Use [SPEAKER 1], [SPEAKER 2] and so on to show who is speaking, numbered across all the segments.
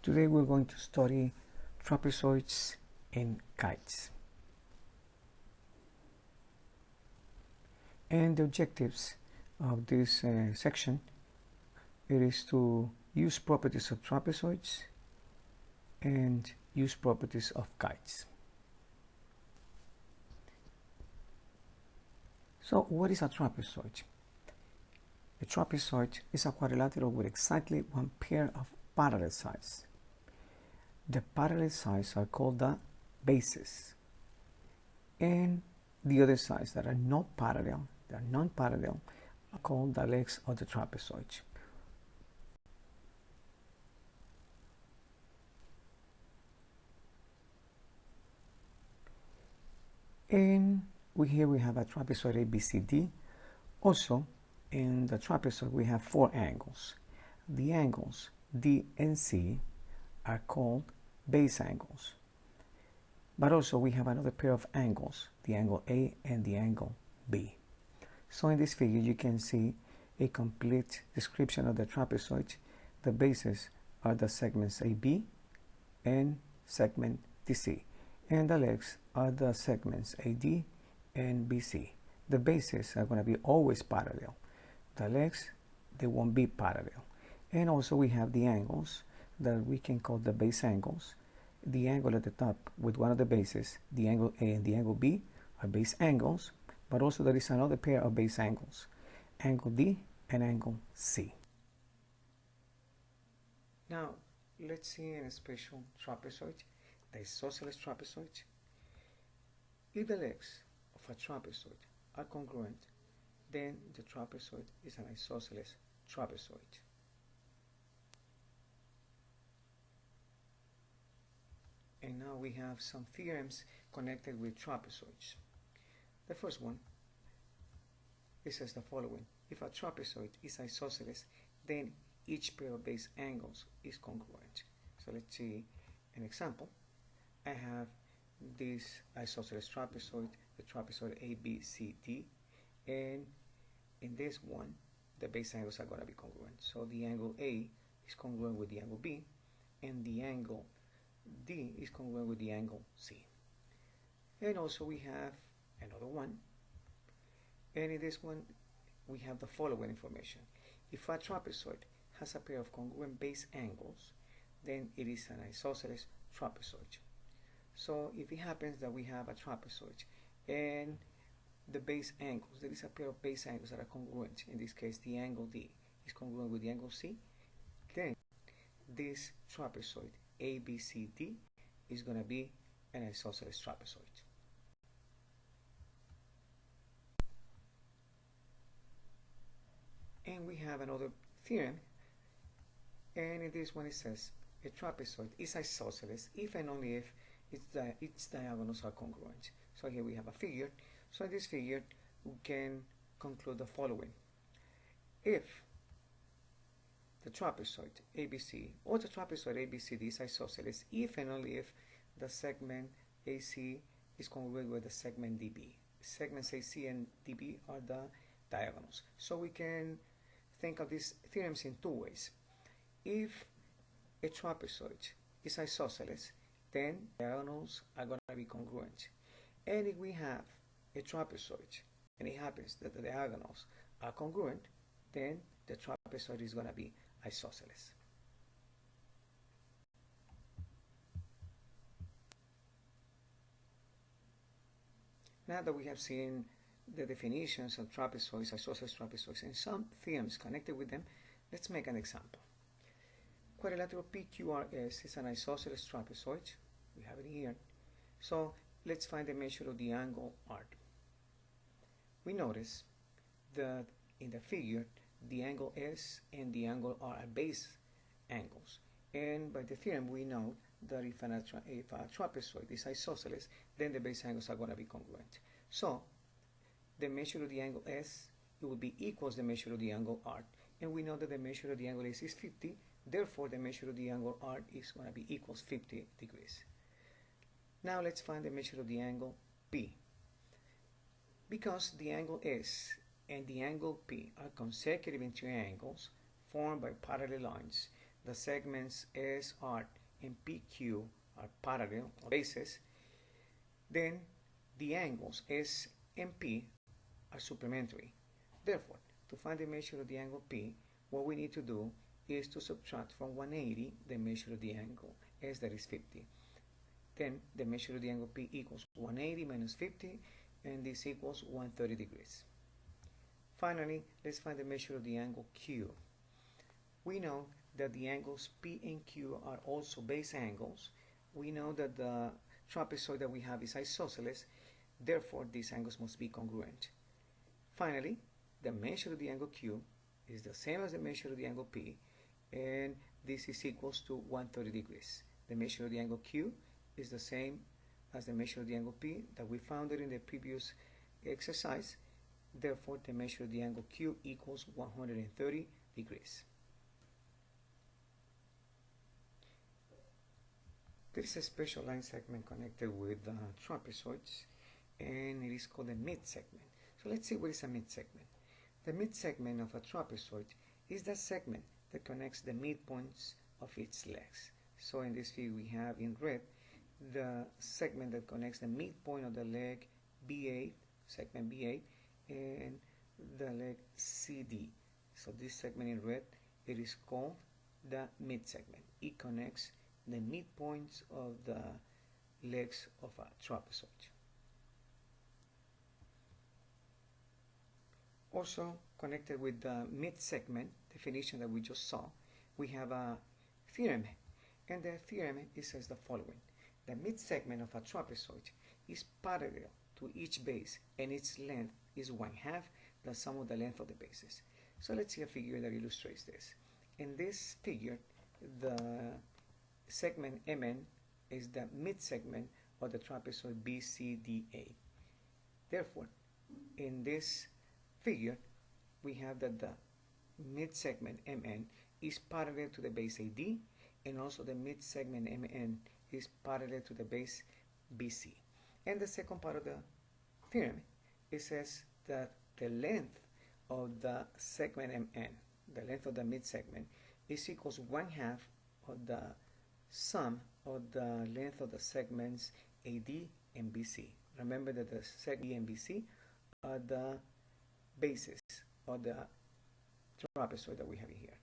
[SPEAKER 1] Today we're going to study trapezoids and kites. And the objectives of this section it is to use properties of trapezoids and use properties of kites. So what is a trapezoid? A trapezoid is a quadrilateral with exactly one pair of parallel sides. The parallel sides are called the bases, and the other sides that are not parallel, they are non-parallel, are called the legs of the trapezoid. And here we have a trapezoid ABCD. Also, in the trapezoid we have four angles. The angles D and C are called base angles. But also we have another pair of angles, the angle A and the angle B. So in this figure you can see a complete description of the trapezoid. The bases are the segments AB and segment DC, and the legs are the segments AD and BC. The bases are going to be always parallel. The legs, they won't be parallel. And also we have the angles that we can call the base angles. The angle at the top with one of the bases, the angle A and the angle B, are base angles, but also there is another pair of base angles, angle D and angle C. Now, let's see in a special trapezoid, the isosceles trapezoid. If the legs of a trapezoid are congruent, then the trapezoid is an isosceles trapezoid. And now we have some theorems connected with trapezoids. The first one, it says the following: if a trapezoid is isosceles, then each pair of base angles is congruent. So let's see an example. I have this isosceles trapezoid, the trapezoid ABCD, and in this one, the base angles are going to be congruent. So the angle A is congruent with the angle B, and the angle D is congruent with the angle C. And also we have another one, and in this one we have the following information: if a trapezoid has a pair of congruent base angles, then it is an isosceles trapezoid. So if it happens that we have a trapezoid and the base angles, there is a pair of base angles that are congruent, in this case the angle D is congruent with the angle C, then this trapezoid ABCD is going to be an isosceles trapezoid. And we have another theorem, and in this one it says a trapezoid is isosceles if and only if its diagonals are congruent. So here we have a figure. So in this figure we can conclude the following: if the trapezoid ABC or the trapezoid ABCD is isosceles if and only if the segment AC is congruent with the segment DB. Segments AC and DB are the diagonals. So we can think of these theorems in two ways. If a trapezoid is isosceles, then diagonals are going to be congruent. And if we have a trapezoid and it happens that the diagonals are congruent, then the trapezoid is going to be isosceles. Now that we have seen the definitions of trapezoids, isosceles trapezoids, and some theorems connected with them, let's make an example. Quadrilateral PQRS is an isosceles trapezoid. We have it here. So let's find the measure of the angle R. We notice that in the figure the angle S and the angle R are base angles, and by the theorem we know that if a trapezoid is isosceles, then the base angles are going to be congruent. So the measure of the angle S, it will be equals the measure of the angle R, and we know that the measure of the angle S is 50, therefore the measure of the angle R is going to be equals 50 degrees. Now let's find the measure of the angle P. Because the angle S and the angle P are consecutive in triangles formed by parallel lines, the segments SR and PQ are parallel or bases, then the angles S and P are supplementary. Therefore, to find the measure of the angle P, what we need to do is to subtract from 180 the measure of the angle S, that is 50. Then the measure of the angle P equals 180 minus 50, and this equals 130 degrees. Finally, let's find the measure of the angle Q. We know that the angles P and Q are also base angles. We know that the trapezoid that we have is isosceles, therefore these angles must be congruent. Finally, the measure of the angle Q is the same as the measure of the angle P, and this is equals to 130 degrees. The measure of the angle Q is the same as the measure of the angle P that we found it in the previous exercise. Therefore, the measure of the angle Q equals 130 degrees. There is a special line segment connected with trapezoids, and it is called the mid-segment. So let's see what is a mid-segment. The mid-segment of a trapezoid is the segment that connects the midpoints of its legs. So in this figure we have in red the segment that connects the midpoint of the leg B8, segment B8, and the leg CD. So this segment in red, it is called the mid-segment. It connects the midpoints of the legs of a trapezoid. Also connected with the mid-segment definition that we just saw, we have a theorem, and the theorem says the following. The mid-segment of a trapezoid is parallel to each base, and its length is 1/2 the sum of the length of the bases. So let's see a figure that illustrates this. In this figure, the segment MN is the mid-segment of the trapezoid BCDA. Therefore, in this figure, we have that the mid-segment MN is parallel to the base AD, and also the mid-segment MN is parallel to the base BC. And the second part of the theorem, it says that the length of the segment MN, the length of the mid-segment, is equals 1/2 of the sum of the length of the segments AD and BC. Remember that the segment A and BC are the bases of the trapezoid that we have here.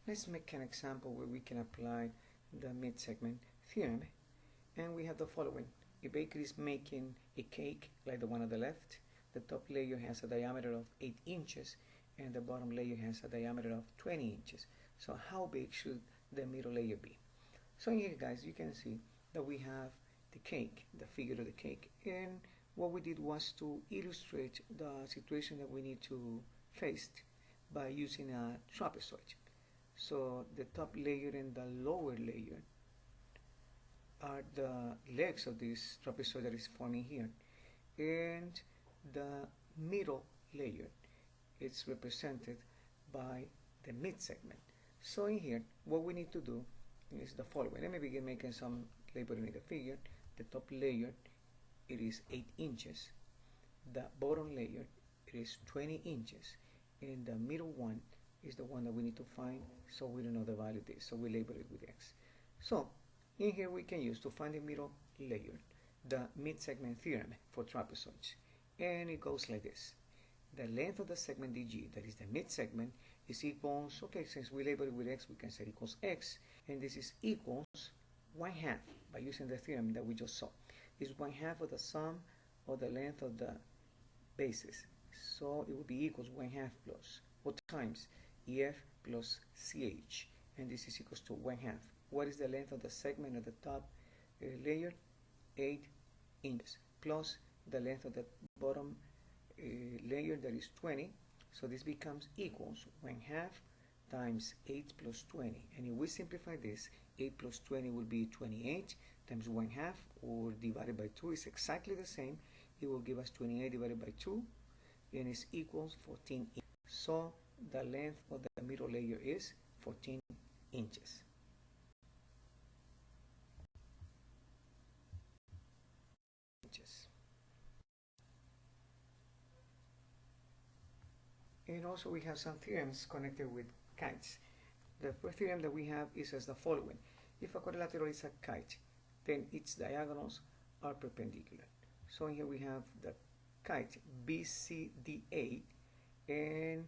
[SPEAKER 1] Let's make an example where we can apply the mid-segment theorem, and we have the following. A bakery is making a cake like the one on the left. The top layer has a diameter of 8 inches, and the bottom layer has a diameter of 20 inches. So how big should the middle layer be? So here, guys, you can see that we have the cake, the figure of the cake, and what we did was to illustrate the situation that we need to face by using a trapezoid. So the top layer and the lower layer are the legs of this trapezoid that is forming here, and the middle layer is represented by the mid-segment. So in here, what we need to do is the following. Let me begin making some labeling in the figure. The top layer, it is 8 inches. The bottom layer, it is 20 inches. And the middle one is the one that we need to find, so we don't know the value of this, so we label it with X. So in here we can use to find the middle layer the mid-segment theorem for trapezoids, and it goes like this. The length of the segment DG, that is the mid-segment, is equals, okay, since we label it with X, we can say equals X, and this is equals 1/2, by using the theorem that we just saw, is 1/2 of the sum of the length of the bases. So it will be equals 1/2 plus, or times EF plus CH, and this is equals to 1/2. What is the length of the segment of the top layer? 8 inches, plus the length of the bottom layer, that is 20. So this becomes equals 1/2 times 8 plus 20. And if we simplify this, 8 plus 20 will be 28 times 1/2, or divided by 2 is exactly the same. It will give us 28 divided by 2, and it's equals 14 inches. So the length of the middle layer is 14 inches. And also we have some theorems connected with kites. The first theorem that we have is as the following. If a quadrilateral is a kite, then its diagonals are perpendicular. So here we have the kite BCDA, and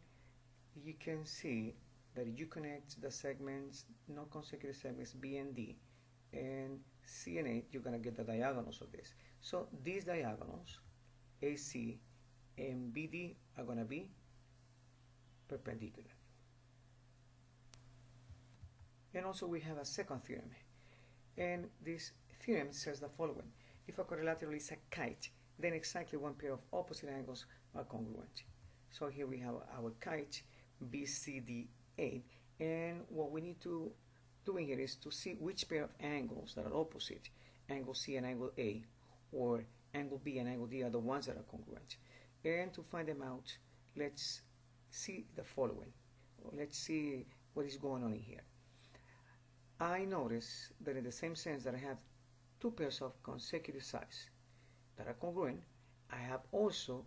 [SPEAKER 1] you can see that you connect the segments, non-consecutive segments B and D, and C and A, you're going to get the diagonals of this. So these diagonals, AC and BD, are going to be perpendicular. And also we have a second theorem, and this theorem says the following. If a quadrilateral is a kite, then exactly one pair of opposite angles are congruent. So here we have our kite BCDA, and what we need to do here is to see which pair of angles that are opposite, angle C and angle A, or angle B and angle D, are the ones that are congruent. And to find them out, let's see the following. Let's see what is going on in here. I notice that in the same sense that I have two pairs of consecutive sides that are congruent, I have also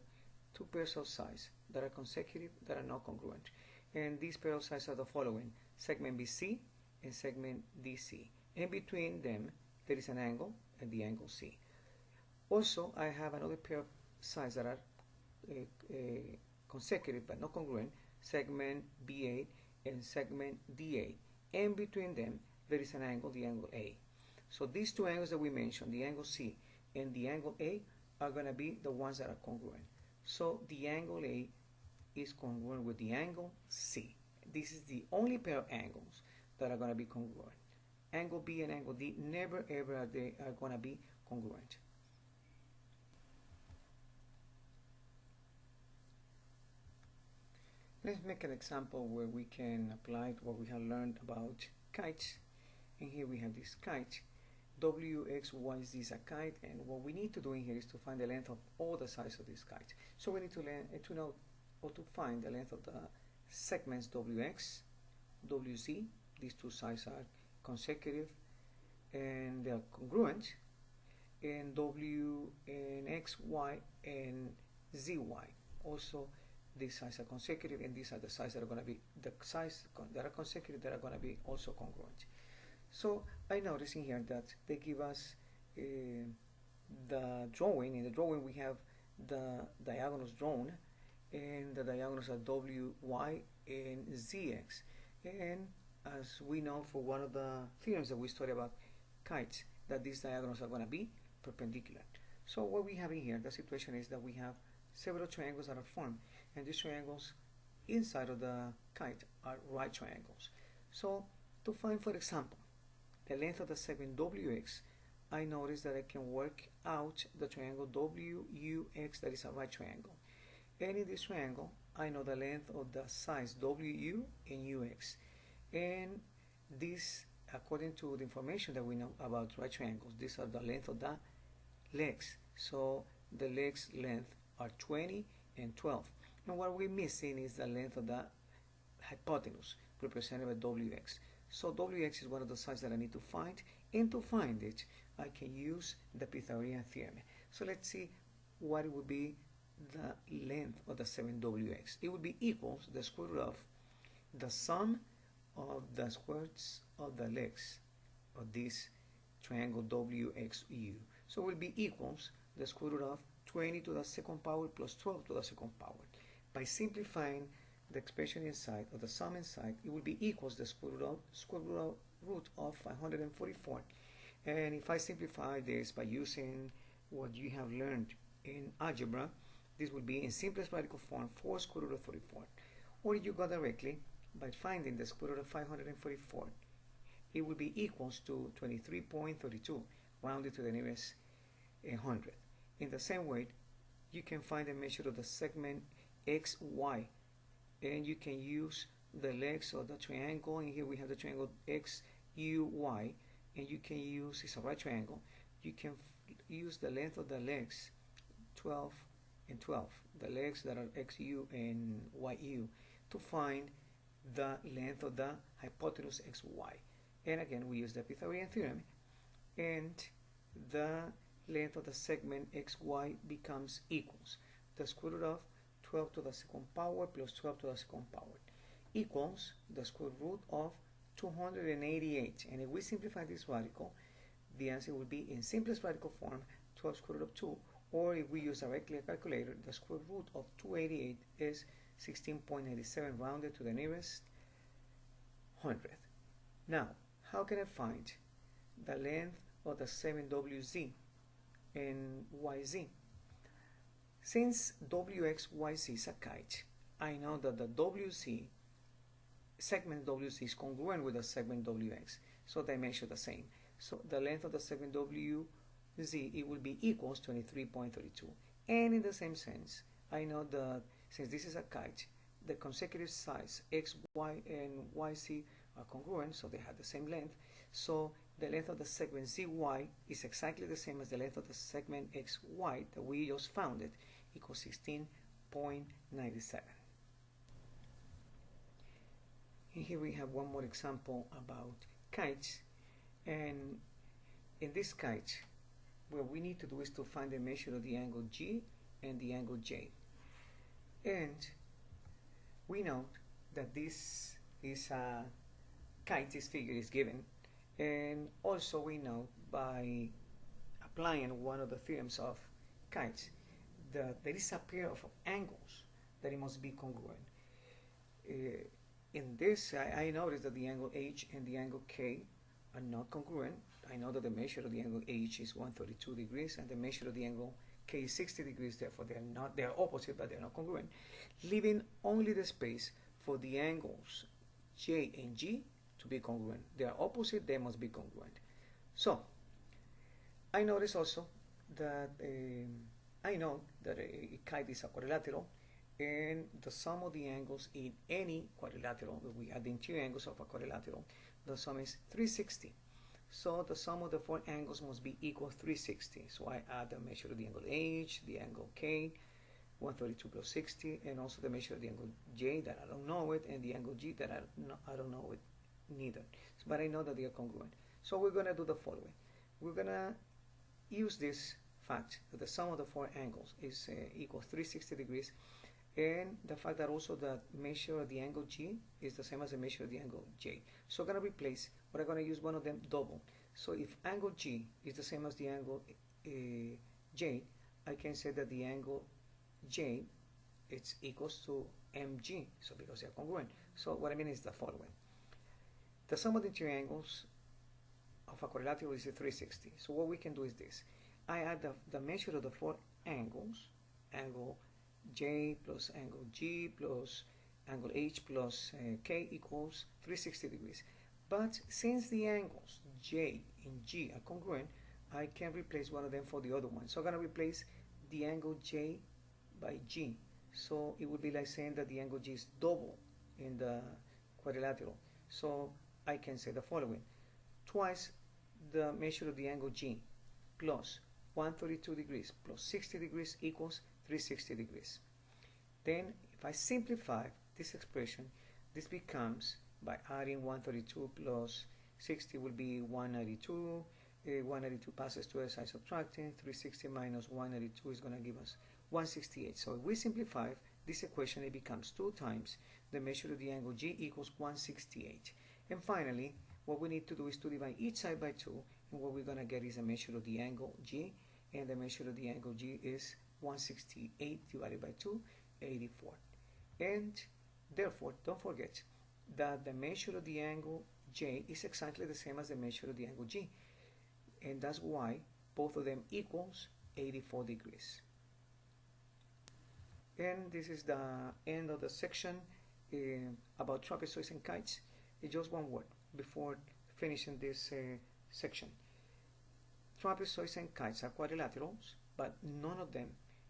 [SPEAKER 1] two pairs of sides that are consecutive that are not congruent. And these pair of sides are the following: segment BC and segment DC. And between them there is an angle, and the angle C. Also, I have another pair of sides that are consecutive but not congruent, segment B8 and segment D8. And between them there is an angle, the angle A. So these two angles that we mentioned, the angle C and the angle A, are going to be the ones that are congruent. So the angle A is congruent with the angle C. This is the only pair of angles that are going to be congruent. Angle B and angle D, never ever are they going to be congruent. Let's make an example where we can apply what we have learned about kites. And here we have this kite. WXYZ is a kite, and what we need to do in here is to find the length of all the sides of this kite. So we need to know or to find the length of the segments WX, WZ. These two sides are consecutive and they are congruent, and W and XY and ZY. Also, these sides are consecutive, and these are the sides that are going to be the sides that are consecutive that are going to be also congruent. So I notice in here that they give us the drawing. In the drawing we have the diagonals drawn, and the diagonals are WY and ZX. And as we know for one of the theorems that we studied about kites, that these diagonals are going to be perpendicular. So what we have in here, the situation is that we have several triangles that are formed, and these triangles inside of the kite are right triangles. So to find, for example, the length of the segment WX, I notice that I can work out the triangle WUX, that is a right triangle. And in this triangle, I know the length of the sides WU and UX. And this, according to the information that we know about right triangles, these are the length of the legs. So the legs length are 20 and 12. And what we're missing is the length of the hypotenuse, represented by WX. So WX is one of the sides that I need to find, and to find it, I can use the Pythagorean theorem. So let's see what it would be the length of the segment WX. It would be equals the square root of the sum of the squares of the legs of this triangle WXU. So it will be equals the square root of 20 to the second power plus 12 to the second power. By simplifying the expression inside, or the sum inside, it will be equals the square root of 544. And if I simplify this by using what you have learned in algebra, this will be in simplest radical form 4 square root of 44. Or you go directly by finding the square root of 544. It will be equals to 23.32, rounded to the nearest 100. In the same way, you can find the measure of the segment XY, and you can use the legs of the triangle. And here we have the triangle XUY, and you can use, it's a right triangle, you can use the length of the legs 12 and 12, the legs that are XU and YU, to find the length of the hypotenuse XY. And again, we use the Pythagorean theorem, and the length of the segment XY becomes equals the square root of 12 to the second power plus 12 to the second power equals the square root of 288. And if we simplify this radical, the answer will be in simplest radical form 12 square root of 2, or if we use directly a calculator, the square root of 288 is 16.87 rounded to the nearest hundredth. Now, how can I find the length of the 7WZ and YZ? Since WXYZ is a kite, I know that the WC, segment WC is congruent with the segment WX, so they measure the same. So the length of the segment WZ, it will be equals 23.32. And in the same sense, I know that since this is a kite, the consecutive sides X, Y, and YZ are congruent, so they have the same length. So the length of the segment ZY is exactly the same as the length of the segment XY that we just found it, equals 16.97. And here we have one more example about kites. And in this kite, what we need to do is to find the measure of the angle G and the angle J. And we know that this is a kite, this figure is given. And also we know by applying one of the theorems of kites that there is a pair of angles that it must be congruent. In this, I noticed that the angle H and the angle K are not congruent. I know that the measure of the angle H is 132 degrees and the measure of the angle K is 60 degrees, therefore they are opposite, but they're not congruent, leaving only the space for the angles J and G to be congruent. They are opposite, they must be congruent. So I notice also that I know that a kite is a quadrilateral, and the sum of the angles in any quadrilateral, if we add the interior angles of a quadrilateral, the sum is 360. So the sum of the four angles must be equal 360. So I add the measure of the angle H, the angle K, 132 plus 60, and also the measure of the angle J that I don't know it, and the angle G that I don't know it neither. But I know that they are congruent. So we're going to do the following. We're going to use this fact that the sum of the four angles is equal 360 degrees, and the fact that also the measure of the angle G is the same as the measure of the angle J. So I'm going to replace, but I'm going to use one of them double. So if angle G is the same as the angle J, I can say that the angle J it's equals to mg, so because they are congruent. So what I mean is the following. The sum of the interior angles of a quadrilateral is 360. So what we can do is this. I add the measure of the four angles, angle J plus angle G plus angle H plus K equals 360 degrees. But since the angles J and G are congruent, I can replace one of them for the other one. So I'm going to replace the angle J by G. So it would be like saying that the angle G is double in the quadrilateral. So I can say the following. Twice the measure of the angle G plus 132 degrees plus 60 degrees equals 360 degrees. Then if I simplify this expression, this becomes, by adding 132 plus 60 will be 192. 192 passes to the side subtracting. 360 minus 192 is going to give us 168. So if we simplify this equation, it becomes 2 times the measure of the angle G equals 168. And finally, what we need to do is to divide each side by 2, and what we're going to get is a measure of the angle G, and the measure of the angle G is 168 divided by 2, 84. And therefore, don't forget that the measure of the angle J is exactly the same as the measure of the angle G, and that's why both of them equals 84 degrees. And this is the end of the section about trapezoids and kites. Just one word before finishing this section. Trapezoids and kites are quadrilaterals, but none of them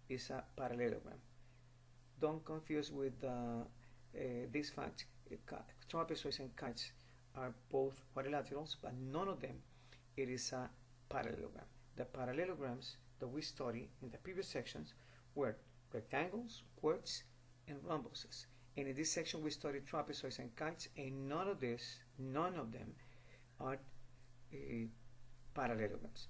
[SPEAKER 1] is a parallelogram. Don't confuse with this fact. Trapezoids and kites are both quadrilaterals, but none of them it is a parallelogram. The parallelograms that we studied in the previous sections were rectangles, quirks, and rhombuses. And in this section we studied trapezoids and kites, and none of them are parallelograms.